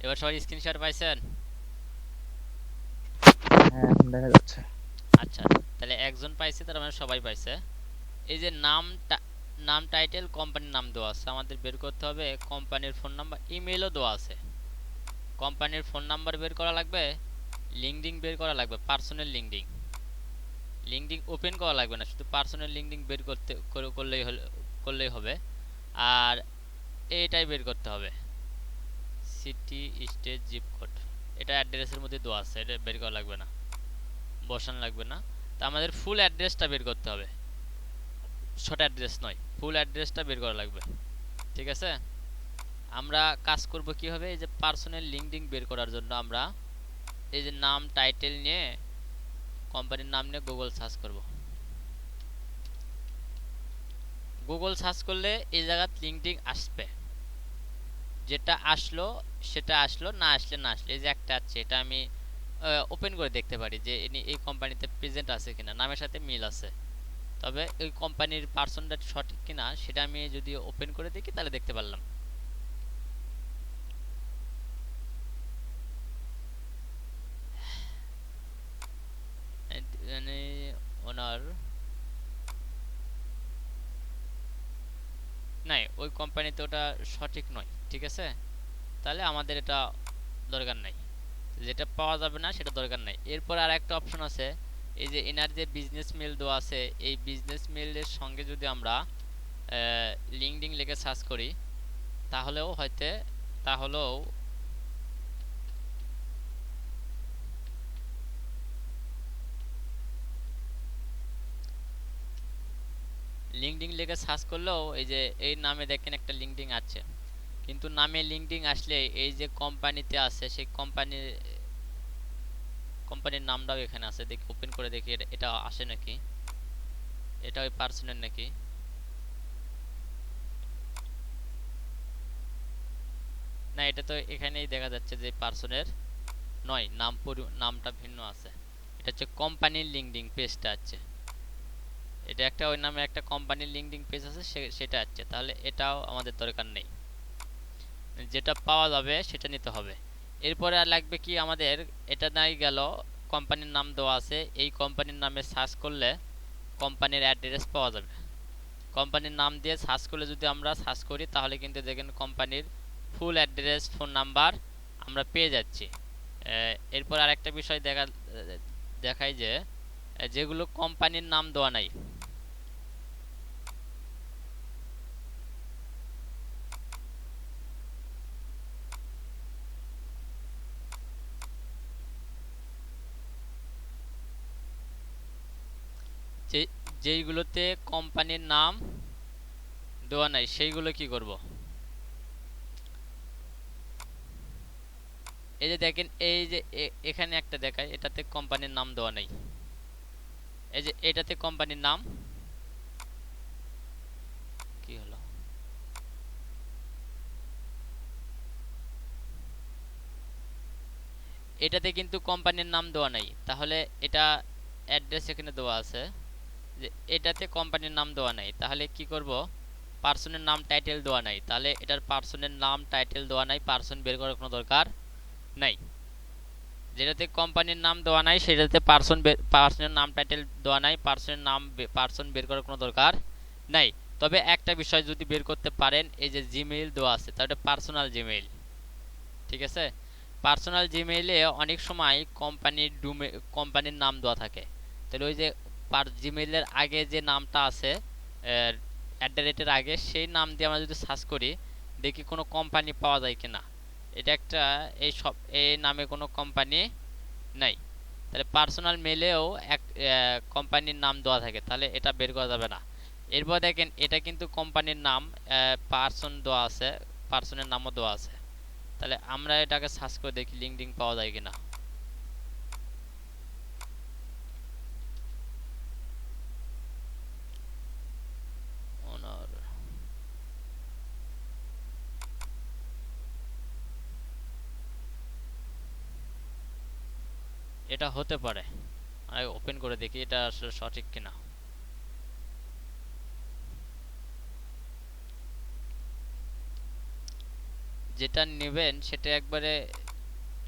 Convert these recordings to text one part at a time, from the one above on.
এবার সবাই স্ক্রিনশট পাইছেন? হ্যাঁ, এখন দেখা যাচ্ছে। আচ্ছা, তাহলে একজন পাইছে, তার মানে সবাই পাইছে। এই যে নাম টাইটেল কোম্পানির নাম দেওয়া আছে, আমাদের বের করতে হবে কোম্পানির ফোন নাম্বার, ইমেলও দেওয়া আছে। কোম্পানির ফোন নাম্বার বের করা লাগবে, লিঙ্কডিন বের করা লাগবে, পার্সোনাল লিঙ্কডিন। লিঙ্কডিন ওপেন করা লাগবে না, শুধু পার্সোনাল লিঙ্কডিন বের করলেই হবে। আর এইটাই বের করতে হবে, সিটি, স্টেট, জিপ কোড। এটা অ্যাড্রেসের মধ্যে দেওয়া আছে, এটা বের করা লাগবে না, বসানো লাগবে না। তা আমাদের ফুল অ্যাড্রেসটা বের করতে হবে, শর্ট অ্যাড্রেস নয়, ফুল অ্যাড্রেসটা বের করা লাগবে। ঠিক আছে, আমরা কাজ করব কিভাবে, এই যে পার্সোনাল লিঙ্কডিন বের করার জন্য আমরা এই যে নাম টাইটেল নিয়ে, কোম্পানির নাম নিয়ে গুগল সার্চ করব। গুগল সার্চ করলে এই জায়গাত লিঙ্কডিন আসবে, যেটা আসলো সেটা আসলো, না আসলে না আসলে। এই যে একটা আছে, এটা আমি ওপেন করে দেখতে পারি যে ইনি এই কোম্পানিতে প্রেজেন্ট আছে কিনা, নামের সাথে মিল আছে। তবে ওই কোম্পানির পার্সনটা সঠিক কিনা সেটা আমি যদি ওপেন করে দেখি তাহলে দেখতে পারলাম। মানে ওনার নাই, ওই কোম্পানিতে ওটা সঠিক নয়। ঠিক আছে, তাহলে আমাদের এটা দরকার নাই, যেটা পাওয়া যাবে না সেটা দরকার নাই। এরপর আর একটা অপশন আছে, এই যে এনার যে বিজনেস মেল দেওয়া আছে, এই বিজনেস মেলের সঙ্গে যদি আমরা লিঙ্কডিন লিখে সার্চ করি তাহলেও হয়তো, তাহলেও লিঙ্কডিন লিখে সার্চ করলেও এই যে এই নামে দেখেন একটা লিঙ্কডিন আছে, কিন্তু নামে লিঙ্কডিন আসলে এই যে কোম্পানিতে আছে সেই কোম্পানির নামটাও এখানে আছে। দেখি, ওপেন করে দেখি এটা আসে নাকি, এটা ওই পার্সনের নাকি। না, এটা তো এখানেই দেখা যাচ্ছে যে পার্সনের নয়, নামটা ভিন্ন আছে। এটা হচ্ছে কোম্পানির লিঙ্কডিন পেজটা আছে, এটা একটা ওই নামে একটা কোম্পানির লিঙ্কডিন পেজ আছে, সেটা আছে। তাহলে এটাও আমাদের দরকার নেই, যেটা পাওয়া যাবে সেটা নিতে হবে। এরপরে আর লাগবে কি আমাদের, এটা নাই গেল, কোম্পানির নাম দেওয়া আছে, এই কোম্পানির নামে সার্চ করলে কোম্পানির অ্যাড্রেস পাওয়া যাবে। কোম্পানির নাম দিয়ে সার্চ করলে যদি আমরা সার্চ করি তাহলে কিন্তু দেখেন কোম্পানির ফুল অ্যাড্রেস, ফোন নাম্বার আমরা পেয়ে যাচ্ছি। এরপর আরেকটা বিষয় দেখাই যে যেগুলো কোম্পানির নাম দেওয়া নাই, যে যেইগুলোতে কোম্পানির নাম দেওয়া নাই সেইগুলো কি করব, এই যে দেখেন, এই যে এখানে একটা দেখায়, এটাতে কোম্পানির নাম দেওয়া নাই। এই যে এটাতে কোম্পানির নাম কি হলো, এটাতে কিন্তু কোম্পানির নাম দেওয়া নাই। তাহলে এটা অ্যাড্রেস এখানে দেওয়া আছে, যে এটাতে কোম্পানির নাম দেওয়া নাই, তাহলে কি করব, পার্সনের নাম টাইটেল দেওয়া নাই, তাহলে এটার পার্সনের নাম টাইটেল দেওয়া নাই, পার্সন বের করার কোনো দরকার নাই। যেটাতে কোম্পানির নাম দেওয়া নাই সেটাতে পার্সনের নাম টাইটেল দেওয়া নাই, পার্সন বের করার কোনো দরকার নাই। তবে একটা বিষয় যদি বের করতে পারেন, এই যে জিমেইল দেওয়া আছে, তাহলে পার্সোনাল জিমেইল। ঠিক আছে, পার্সোনাল জিমেইলে অনেক সময় কোম্পানির নাম দেওয়া থাকে। তাহলে ওই যে জিমেইলের আগে যে নামটা আছে, অ্যাট দ্য রেটের আগে, সেই নাম দিয়ে আমরা যদি সার্চ করি দেখি কোনো কোম্পানি পাওয়া যায় কিনা। এটা একটা, এই নামে কোনো কোম্পানি নাই। তাহলে পার্সোনাল মেলেও এক কোম্পানির নাম দেওয়া থাকে, তাহলে এটা বের করা যাবে না। এরপর দেখেন, এটা কিন্তু কোম্পানির নাম, পার্সন দেওয়া আছে, পার্সনের নামও দেওয়া আছে। তাহলে আমরা এটাকে সার্চ করে দেখি লিঙ্কডিন পাওয়া যায় কিনা। ওনার, এটা হতে পারে, আমি ওপেন করে দেখি এটা আসলে সঠিক কিনা। যেটা নেবেন সেটা একবারে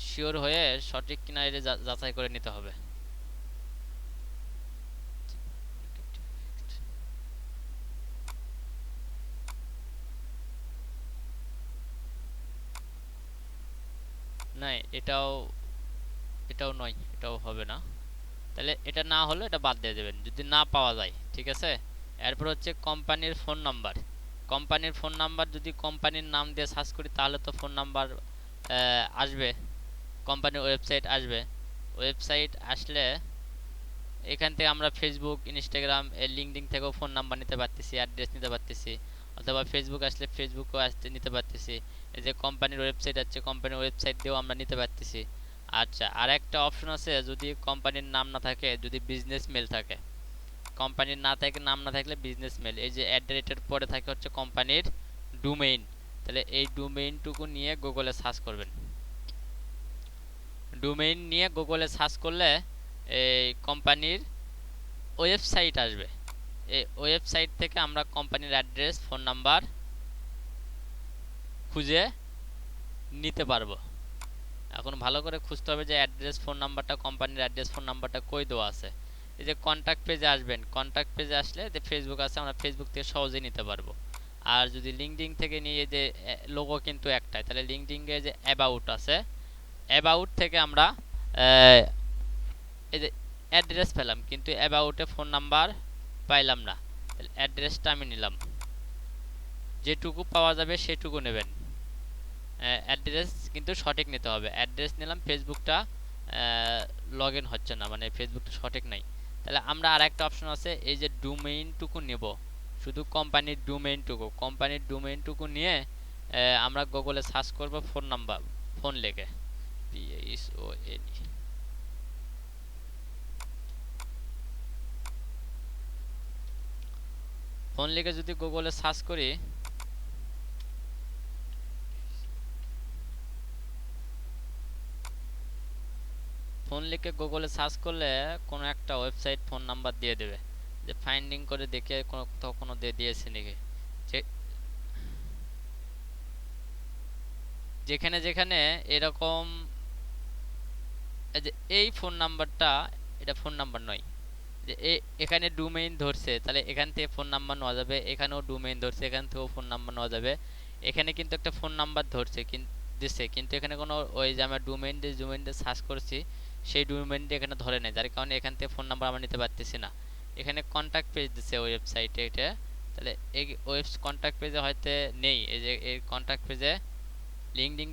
শিওর হয়ে সঠিক কিনা এটা যাচাই করে নিতে হবে। না, এটাও এটাও নয়, এটাও হবে না। তাহলে এটা না হলে এটা বাদ দিয়ে দেবেন যদি না পাওয়া যায়, ঠিক আছে। এরপর হচ্ছে কোম্পানির ফোন নাম্বার। কোম্পানির ফোন নাম্বার যদি কোম্পানির নাম দিয়ে সার্চ করি তাহলে তো ফোন নাম্বার আসবে, কোম্পানির ওয়েবসাইট আসবে। ওয়েবসাইট আসলে এখান থেকে আমরা ফেসবুক, ইনস্টাগ্রাম, লিঙ্কডইন থেকেও ফোন নাম্বার নিতে পারতেছি, অ্যাড্রেস নিতে পারতেছি, অথবা ফেসবুক আসলে ফেসবুকও আসতে নিতে পারতেছি। এই যে কোম্পানির ওয়েবসাইট আছে, কোম্পানির ওয়েবসাইট দিয়েও আমরা নিতে পারতেছি। আচ্ছা, আর একটা অপশন আছে, যদি কোম্পানির নাম না থাকে, যদি বিজনেস মেল থাকে। কোম্পানির না থাকে, নাম না থাকলে বিজনেস মেল, এই যে অ্যাট দ্য রেটের পরে থাকে হচ্ছে কোম্পানির ডোমেইন। তাহলে এই ডোমেইনটুকু নিয়ে গুগলে সার্চ করবেন। ডোমেইন নিয়ে গুগলে সার্চ করলে এই কোম্পানির ওয়েবসাইট আসবে। এই ওয়েবসাইট থেকে আমরা কোম্পানির অ্যাড্রেস, ফোন নাম্বার খুঁজে নিতে পারবো। এখন ভালো করে খুঁজতে হবে যে অ্যাড্রেস, ফোন নাম্বারটা, কোম্পানির অ্যাড্রেস, ফোন নাম্বারটা কই দেওয়া আছে। এই যে কন্ট্যাক্ট পেজে আসবেন, কন্ট্যাক্ট পেজে আসলে যে ফেসবুক আছে, আমরা ফেসবুক থেকে সহজেই নিতে পারবো। আর যদি লিঙ্কডইন থেকে নিয়ে, যে লোগো কিন্তু একটাই, তাহলে লিঙ্কডইনে যে অ্যাবাউট আছে, অ্যাবাউট থেকে আমরা এই যে অ্যাড্রেস পেলাম, কিন্তু অ্যাবাউটে ফোন নাম্বার পাইলাম না। তাহলে অ্যাড্রেসটা আমি নিলাম, যেটুকু পাওয়া যাবে সেটুকু নেবেন। অ্যাড্রেস কিন্তু সঠিক নিতে হবে। অ্যাড্রেস নিলাম, ফেসবুকটা লগ ইন হচ্ছে না, মানে ফেসবুকটা সঠিক নাই। তাহলে আমরা আর একটা অপশন আছে, এই যে ডোমেইনটুকু নেব, শুধু কোম্পানির ডোমেইনটুকু, কোম্পানির ডোমেইনটুকু নিয়ে আমরা গুগলে সার্চ করব ফোন নাম্বার, ফোন লিখে, PHONE, ফোন লিখে যদি গুগলে সার্চ করি, ফোন লিখে গুগলে সার্চ করলে কোনো একটা ওয়েবসাইট ফোন নাম্বার দিয়ে দেবে, যে ফাইন্ডিং করে দেখে কোথাও কোনো দিয়ে দিয়েছে নাকি। যেখানে যেখানে এরকম, এই যে এই ফোন নাম্বারটা, এটা ফোন নাম্বার নয়, যে এখানে ডোমেইন ধরছে, তাহলে এখান থেকে ফোন নাম্বার নেওয়া যাবে, এখানেও ডোমেইন ধরছে, এখান থেকেও ফোন নাম্বার নেওয়া যাবে। এখানে কিন্তু একটা ফোন নাম্বার ধরছে দিচ্ছে, কিন্তু এখানে কোনো, ওই যে আমরা ডোমেইন দিয়ে সার্চ করছি, সেই ডোমেইনটা এখানে ধরে নেই, যার কারণে এখান থেকে ফোন নাম্বার আমরা নিতে পারতেছি না। এখানে কন্ট্যাক্ট পেজ দিচ্ছে ওয়েবসাইটে এটা, তাহলে এই কন্ট্যাক্ট পেজে হয়তো নেই, এই যে এই কন্ট্যাক্ট পেজে লিঙ্কডিন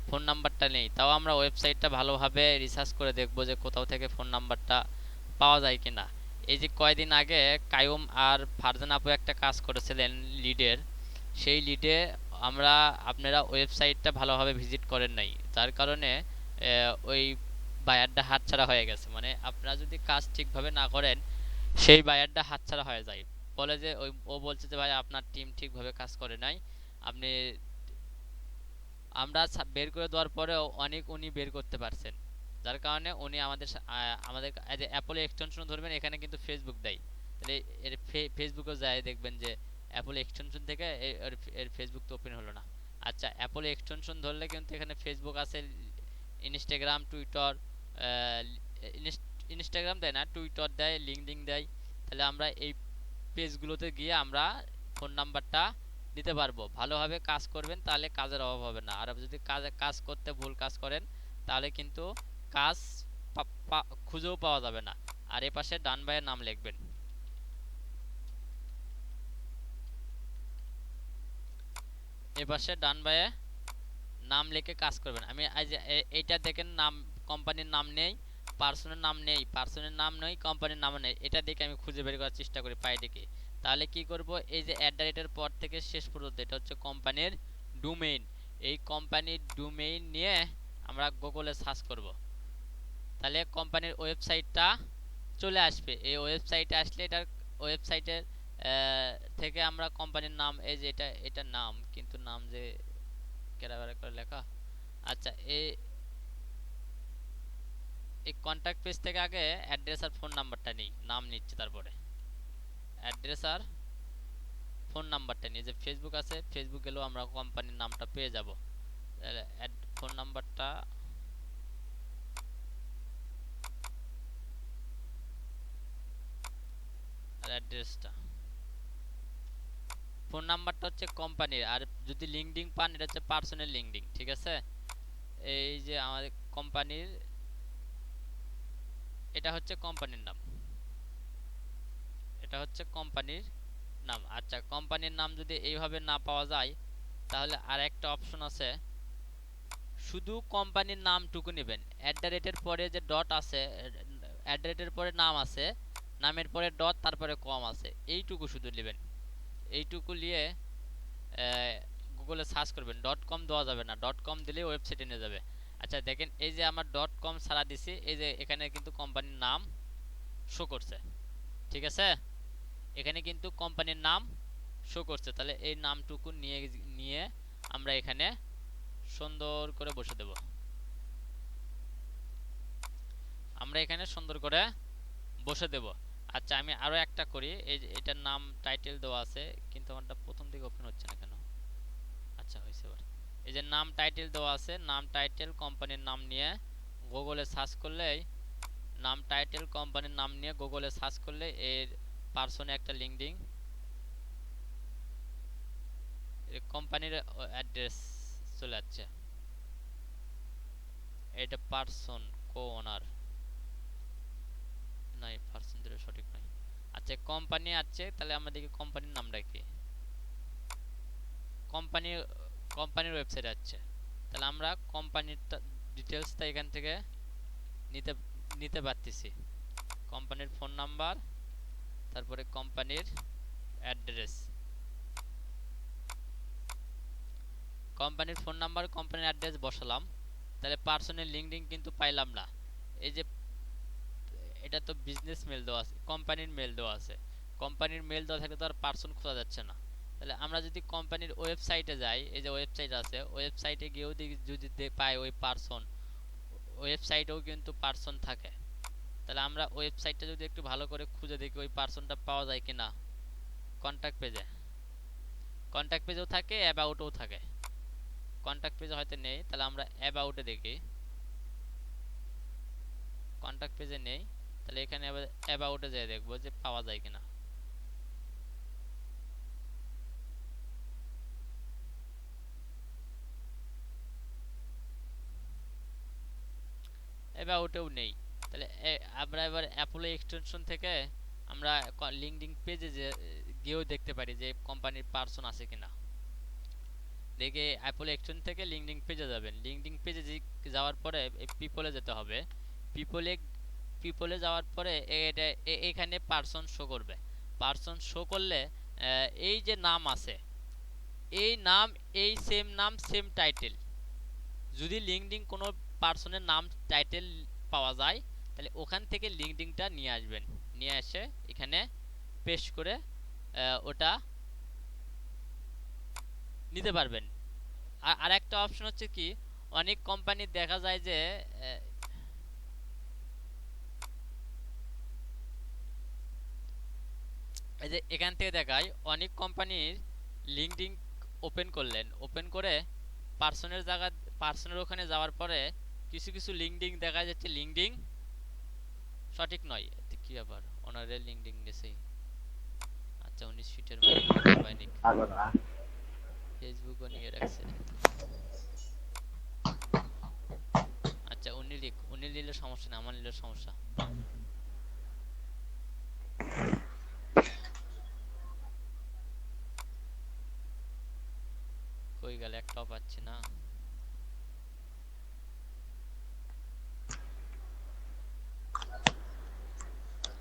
ফোন নাম্বারটা নেই। তাও আমরা ওয়েবসাইটটা ভালোভাবে রিসার্চ করে দেখব যে কোথাও থেকে ফোন নাম্বারটা পাওয়া যায় কিনা। এই যে কয়দিন আগে কায়ুম আর ফারজান আপু একটা কাজ করেছিলেন লিডের, সেই লিডে আমরা, আপনারা ওয়েবসাইটটা ভালোভাবে ভিজিট করেন নাই, যার কারণে ওই বায়ারটা হাতছাড়া হয়ে গেছে। মানে আপনারা যদি কাজ ঠিকভাবে না করেন, সেই বায়ারটা হাতছাড়া হয়ে যায়। বলে যে ও বলছে যে ভাই আপনার টিম ঠিকভাবে কাজ করে নাই, আপনি, আমরা বের করে দেওয়ার পরেও অনেক উনি বের করতে পারছেন, যার কারণে উনি আমাদের অ্যাপল এক্সটেনশন ধরবেন, এখানে কিন্তু ফেসবুক দেয়। তাহলে এর ফেসবুকে যায় দেখবেন যে অ্যাপল এক্সটেনশন থেকে এর ফেসবুক তো ওপেন হলো না। আচ্ছা, অ্যাপল এক্সটেনশন ধরলে কিন্তু এখানে ফেসবুক আছে, ইনস্টাগ্রাম, টুইটার, ইনস্টাগ্রাম দেয় না, টুইটার দেয়, লিঙ্কডইন দেয়। তাহলে আমরা এই পেজগুলোতে গিয়ে আমরা ফোন নাম্বারটা দিতে পারবো। ভালোভাবে কাজ করবেন, তাহলে কাজের অভাব হবে না। আর যদি কাজ করতে ভুল কাজ করেন, তাহলে কিন্তু কাজ খুঁজেও পাওয়া যাবে না। আর এ পাশে ডান ভাইয়ের নাম লিখবেন, এ পাশে ডান ভাইয়ে নাম লিখে কাজ করবেন। আমি এইটা দেখেন, নাম, কোম্পানির নাম নেই, পার্সনের নাম নেই, পার্সনের নাম নেই, কোম্পানির নাম নেই, এটা দেখে আমি খুঁজে বের করার চেষ্টা করি পাই দেখে। তাহলে কি করব, এই যে অ্যাট দ্য রেটের পর থেকে শেষ পর্যন্ত, এটা হচ্ছে কোম্পানির ডোমেইন। এই কোম্পানির ডোমেইন নিয়ে আমরা গুগলে সার্চ করব, তাহলে কোম্পানির ওয়েবসাইটটা চলে আসবে। এই ওয়েবসাইটে আসলে এটার ওয়েবসাইটের থেকে আমরা কোম্পানির নাম, এই যে এটা নাম, কিন্তু নাম যে কেরাবার করে লেখা। আচ্ছা, এই এই কন্ট্যাক্ট পেজ থেকে আগে অ্যাড্রেস আর ফোন নাম্বারটা নেই, নাম নিচ্ছে, তারপরে অ্যাড্রেস আর ফোন নাম্বারটা নিয়ে, যে ফেসবুক আছে, ফেসবুক গেলেও আমরা কোম্পানির নামটা পেয়ে যাব। তাহলে অ্যাড ফোন নাম্বারটা, আর অ্যাড্রেসটা। ফোন নাম্বারটা হচ্ছে কোম্পানির, আর যদি লিঙ্কডিন পান এটা হচ্ছে পার্সোনাল লিঙ্কডিন, ঠিক আছে। এই যে আমাদের কোম্পানির, এটা হচ্ছে কোম্পানির নাম, এটা হচ্ছে কোম্পানির নাম। আচ্ছা, কোম্পানির নাম যদি এইভাবে না পাওয়া যায় তাহলে আর একটা অপশন আছে, শুধু কোম্পানির নামটুকু নেবেন। @এর পরে যে ডট আছে, @এর পরে নাম আছে, নামের পরে ডট, তারপরে কম আছে, এইটুকু শুধু নেবেন। এইটুকু নিয়ে গুগলে সার্চ করবেন। .com দেওয়া যাবে না, .com দিলে ওয়েবসাইটে নিয়ে যাবে। আচ্ছা দেখেন, এই যে আমার .com ছাড়া দিছি, এই যে এখানে কিন্তু কোম্পানির নাম শো করছে, ঠিক আছে। এখানে কিন্তু কোম্পানির নাম শো করছে। তাহলে এই নামটুকু নিয়ে নিয়ে আমরা এখানে সুন্দর করে বসে দেব। আমরা এখানে সুন্দর করে বসে দেব। আচ্ছা আমি আরো একটা করি, এই যে এটার নাম টাইটেল দেওয়া আছে, কিন্তু আমারটা প্রথম দিকে ওপেন হচ্ছে না কেন। আচ্ছা হয়েছে এবার। এই যে নাম টাইটেল দেওয়া আছে, নাম টাইটেল কোম্পানির নাম নিয়ে গুগলে সার্চ করলেই, নাম টাইটেল কোম্পানির নাম নিয়ে গুগলে সার্চ করলে এর পার্সনে একটা লিঙ্কডিন, কোম্পানির অ্যাড্রেস চলে যাচ্ছে। এটা পার্সন কো ওনার নাই, পার্সন দিলে সঠিক নয়। আচ্ছা কোম্পানি আছে, তাহলে আমরা দেখি কোম্পানির নামটা কি। কোম্পানির কোম্পানির ওয়েবসাইট আছে, তাহলে আমরা কোম্পানির ডিটেইলসটা এখান থেকে নিতে নিতে পারতেছি। কোম্পানির ফোন নাম্বার, তারপরে কোম্পানির অ্যাড্রেস, কোম্পানির ফোন নাম্বার, কোম্পানির অ্যাড্রেস বসালাম। তাহলে পার্সোনাল লিঙ্কডিন কিন্তু পাইলাম না। এই যে এটা তো বিজনেস মেল দেওয়া আছে, কোম্পানির মেল দেওয়া আছে। কোম্পানির মেল দেওয়া থাকলে তো আর পার্সন খোঁজা যাচ্ছে না। তাহলে আমরা যদি কোম্পানির ওয়েবসাইটে যাই, এই যে ওয়েবসাইট আছে, ওয়েবসাইটে গিয়েও যদি পাই ওই পার্সন, ওয়েবসাইটেও কিন্তু পার্সন থাকে। তাহলে আমরা ওয়েবসাইটটা যদি একটু ভালো করে খুঁজে দেখি ওই পার্সনটা পাওয়া যায় কিনা। কন্ট্যাক্ট পেজে, কন্ট্যাক্ট পেজেও থাকে, অ্যাবাউটেও থাকে। কন্ট্যাক্ট পেজে হয়তো নেই, তাহলে আমরা অ্যাবাউটে দেখি। কন্ট্যাক্ট পেজে নেই, তাহলে এখানে আবার অ্যাবাউটে যেয়ে দেখবো যে পাওয়া যায় কিনা। অ্যাবাউটেও নেই। তাহলে আমরা এবার অ্যাপোলো এক্সটেনশন থেকে আমরা লিঙ্কডিন পেজে যে গিয়েও দেখতে পারি যে কোম্পানির পার্সন আছে কিনা। দেখে অ্যাপোলো এক্সটেনশন থেকে লিঙ্কডিন পেজে যাবেন। লিঙ্কডিন পেজে যাওয়ার পরে পিপলে যেতে হবে। পিপলে পিপলে যাওয়ার পরে এটা এখানে পার্সন শো করবে। পার্সন শো করলে এই যে নাম আছে, এই নাম, এই সেম নাম, সেম টাইটেল, যদি লিঙ্কডিন কোনো পার্সনের নাম টাইটেল পাওয়া যায় তাহলে ওখান থেকে লিঙ্কডিনটা নিয়ে আসবেন। নিয়ে এসে এখানে পেস্ট করে ওটা নিতে পারবেন। আর একটা অপশন হচ্ছে কি, অনেক কোম্পানি দেখা যায় যে এই যে এখান থেকে দেখায় অনেক কোম্পানির লিঙ্কডিন ওপেন করলেন, ওপেন করে পার্সনের জায়গা, পার্সনের ওখানে যাওয়ার পরে কিছু কিছু লিঙ্কডিন দেখা যাচ্ছে লিঙ্কডিন সঠিক নয়। কি আবার ওনারের লিঙ্কডিন গেছে। আচ্ছা 19 ফিটের বাইনিক ফেসবুকও নিয়ে রাখছে। আচ্ছা উনি নিলে সমস্যা না, আমার নিলে সমস্যা। কই গেল, একটাও পাচ্ছি না।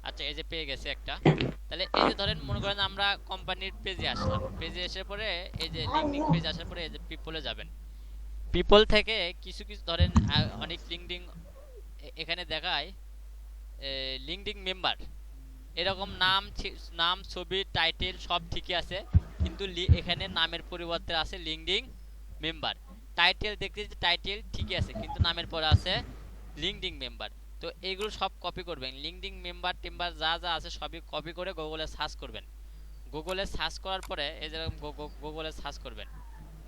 আচ্ছা এই যে পেয়ে গেছে একটা। তাহলে এই যে ধরেন মনে করেন আমরা কোম্পানির পেজে আসলাম, পেজে আসার পরে এই যে লিঙ্কডিন পেজ আসার পরে এই যে পিপলে যাবেন। পিপল থেকে কিছু কিছু ধরেন অনেক লিঙ্কডিন এখানে দেখায় লিঙ্কডিন মেম্বার, এরকম নাম, নাম, ছবি, টাইটেল সব ঠিকই আছে, কিন্তু এখানে নামের পরিবর্তে আছে লিঙ্কডিন মেম্বার। টাইটেল দেখতে টাইটেল ঠিকই আছে, কিন্তু নামের পরে আছে লিঙ্কডিন মেম্বার। তো এইগুলো সব কপি করবেন, লিঙ্কডিন মেম্বার টেম্বার যা যা আছে সবই কপি করে গুগলে সার্চ করবেন। গুগলে সার্চ করার পরে এই যে গুগলে সার্চ করবেন,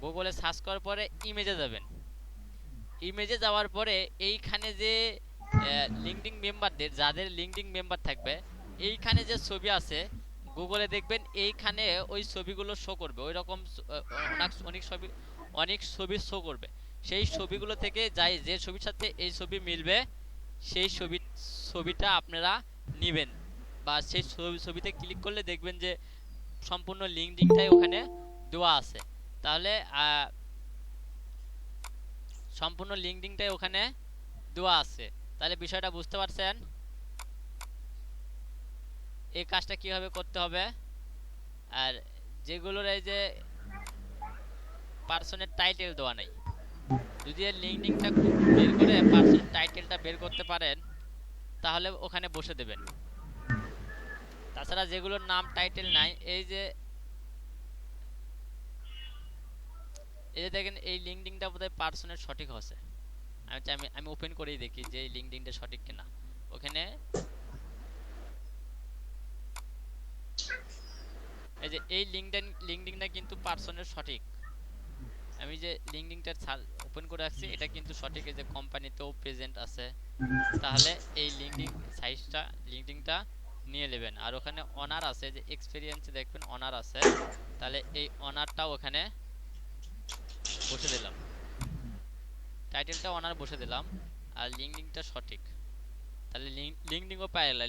গুগলে সার্চ করার পরে ইমেজে যাবেন। ইমেজে যাওয়ার পরে এইখানে যে লিঙ্কডিন মেম্বারদের, যাদের লিঙ্কডিন মেম্বার থাকবে, এইখানে যে ছবি আছে গুগলে দেখবেন এইখানে ওই ছবিগুলো শো করবে, ওই রকম অনেক ছবি শো করবে। সেই ছবিগুলো থেকে যাই যে ছবির সাথে এই ছবি মিলবে সেই ছবিটা আপনারা নেবেন, বা সেই ছবিতে ক্লিক করলে দেখবেন যে সম্পূর্ণ লিঙ্কডিনটাই ওখানে দেওয়া আছে। তাহলে সম্পূর্ণ লিঙ্কডিনটাই ওখানে দেওয়া আছে। তাহলে বিষয়টা বুঝতে পারছেন? এই কাজটা কিভাবে করতে হবে। আর যেগুলোর এই যে পার্সনের টাইটেল দেওয়া নাই, যদি এর লিঙ্কডিনটা বের করে পার্সন টাইটেলটা বের করতে পারেন তাহলে ওখানে বসে দেবেন। তাছাড়া যেগুলোর নাম টাইটেল নাই, এই যে দেখেন এই লিঙ্কডিনটা বোধহয় পার্সনের সঠিক হচ্ছে। আমি ওপেন করেই দেখি যে এই লিঙ্কডিনটা সঠিক কিনা। ওখানে এই যে এই লিঙ্কডিনটা কিন্তু পার্সনের সঠিক। আমি যে লিঙ্কডিনটা ওপেন করে রাখছি এটা কিন্তু সঠিক, এই যে কোম্পানিতেও প্রেজেন্ট আছে। তাহলে এই লিঙ্কডিনটা নিয়ে নেবেন। আর ওখানে অনার আছে, যে এক্সপেরিয়েন্সে দেখবেন অনার আছে, তাহলে এই অনারটাও ওখানে বসে দিলাম, টাইটেলটা অনার বসে দিলাম, আর লিঙ্কডিনটা সঠিক। তাহলে লিঙ্কডিনও পাইলে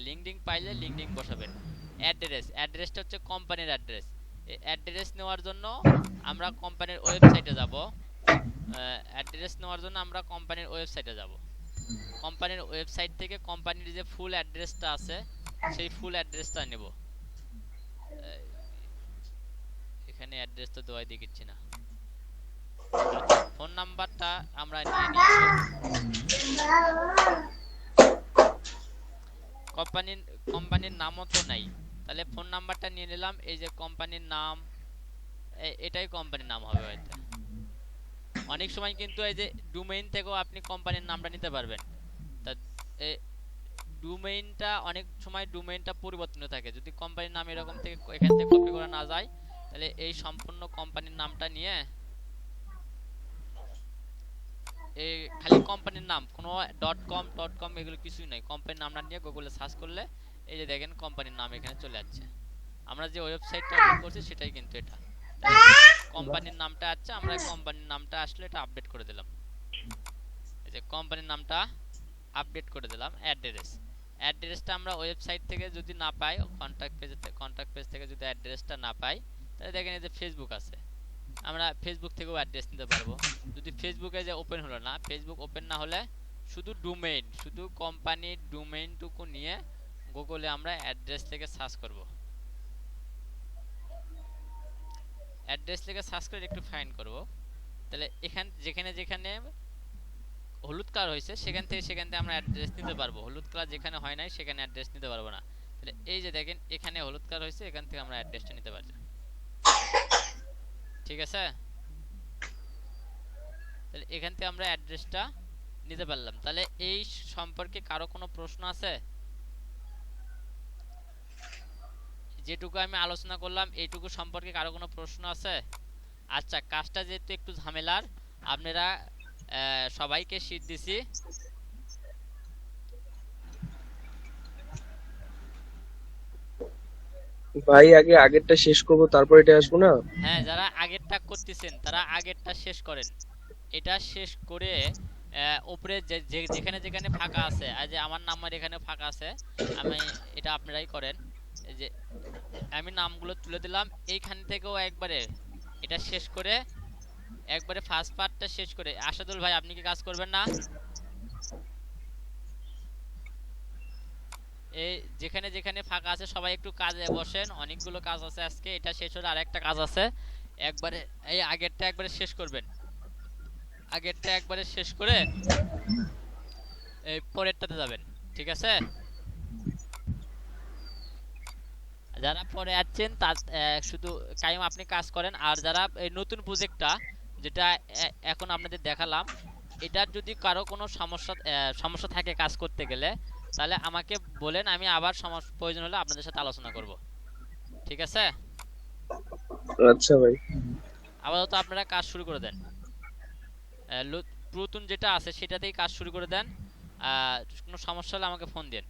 লিঙ্কডিন বসাবেন। অ্যাড্রেসটা হচ্ছে কোম্পানির অ্যাড্রেস। এই অ্যাড্রেস নেওয়ার জন্য আমরা কোম্পানির ওয়েবসাইটে যাব। কোম্পানির ওয়েবসাইট থেকে কোম্পানির যে ফুল অ্যাড্রেসটা আছে সেই ফুল অ্যাড্রেসটা নেব। এখানে অ্যাড্রেস তো দেওয়াই দেখিচ্ছি না। ফোন নাম্বারটা আমরা নিয়ে নিয়েছি। কোম্পানির নামও তো নাই, তাহলে ফোন নাম্বারটা নিয়ে নিলাম। এই যে কোম্পানির নাম, এটাই কোম্পানির নাম হবে হয়তো। অনেক সময় কিন্তু এই যে ডোমেইন থেকেও আপনি কোম্পানির নামটা নিতে পারবেন। তা ডোমেইনটা অনেক সময় ডোমেইনটা পরিবর্তন থাকে, যদি কোম্পানির নাম এরকম থেকে এখান থেকে কপি করা না যায় তাহলে এই সম্পূর্ণ কোম্পানির নামটা নিয়ে এই খালি কোম্পানির নাম, কোনো .com এগুলো কিছুই নাই, কোম্পানির নামটা নিয়ে গুগলে সার্চ করলে এই যে দেখেন কোম্পানির নাম এখানে চলে যাচ্ছে। আমরা যে ওয়েবসাইটটা ওপেন করছি সেটাই কিন্তু এটা, কোম্পানির নামটা আছে। আমরা কোম্পানির নামটা আসলে এটা আপডেট করে দিলাম। এই যে কোম্পানির নামটা আপডেট করে দিলাম। অ্যাড্রেসটা আমরা ওয়েবসাইট থেকে যদি না পাই, কন্টাক্ট পেজ থেকে যদি অ্যাড্রেসটা না পাই, তাহলে দেখেন এই যে ফেসবুক আছে, আমরা ফেসবুক থেকেও অ্যাড্রেস নিতে পারবো। যদি ফেসবুকে যে ওপেন হলো না, ফেসবুক ওপেন না হলে শুধু কোম্পানির ডোমেইনটুকু নিয়ে গুগলে আমরা অ্যাড্রেস থেকে সার্চ করব। অ্যাড্রেস থেকে সার্চ করে একটু ফাইন্ড করব। তাহলে যেখানে হলুদ কালার হয়েছে সেখান থেকে আমরা অ্যাড্রেস নিতে পারবো। হলুদ কালার যেখানে হয় নাই সেখানে অ্যাড্রেস নিতে পারবো না। তাহলে এই যে দেখেন এখানে হলুদ কালার হয়েছে, এখান থেকে আমরা অ্যাড্রেসটা নিতে পারবো। ঠিক আছে, তাহলে এখান থেকে আমরা অ্যাড্রেসটা নিতে পারলাম। তাহলে এই সম্পর্কে কারো কোনো প্রশ্ন আছে? যেটুকু আমি আলোচনা করলাম এইটুকু সম্পর্কে কারো কোনো প্রশ্ন আছে? আচ্ছা, কাজটা যেহেতু একটু ঝামেলার, আপনারা সবাইকে শীট দিছি। ভাই আগে আগেরটা শেষ করব তারপর এটা আসবো না? হ্যাঁ, যারা আগেরটা করতেছেন তারা আগেরটা শেষ করেন। এটা শেষ করে উপরে যেখানে যেখানে ফাঁকা আছে, আর যে আমার নাম্বার এখানে ফাঁকা আছে, এটা আপনারাই করেন। এই যে আমি নামগুলো তুলে দিলাম, এইখান থেকেও একবারে এটা শেষ করে, একবারে ফার্স্ট পার্টটা শেষ করে। আসাদুল ভাই, আপনি কি কাজ করবেন না? এই যেখানে যেখানে ফাঁকা আছে সবাই একটু কাজে বসেন, অনেকগুলো কাজ আছে আজকে। এটা শেষ হলে আরেকটা কাজ আছে, একবারে এই আগেরটা একবারে শেষ করবেন। আগেরটা একবারে শেষ করে এই পরেরটাতে যাবেন। ঠিক আছে, যারা পরে আসছেন তার শুধু কাইম আপনি কাজ করেন। আর যারা এই নতুন প্রজেক্টটা যেটা এখন আপনাদের দেখালাম, এটার যদি কারো কোনো সমস্যা থাকে কাজ করতে গেলে, তাহলে আমাকে বলেন, আমি আবার প্রয়োজন হলে আপনাদের সাথে আলোচনা করব। ঠিক আছে। আচ্ছা ভাই। আপাতত আপনারা কাজ শুরু করে দেন। নতুন যেটা আছে সেটাতেই কাজ শুরু করে দেন। কোনো সমস্যা হলে আমাকে ফোন দেন।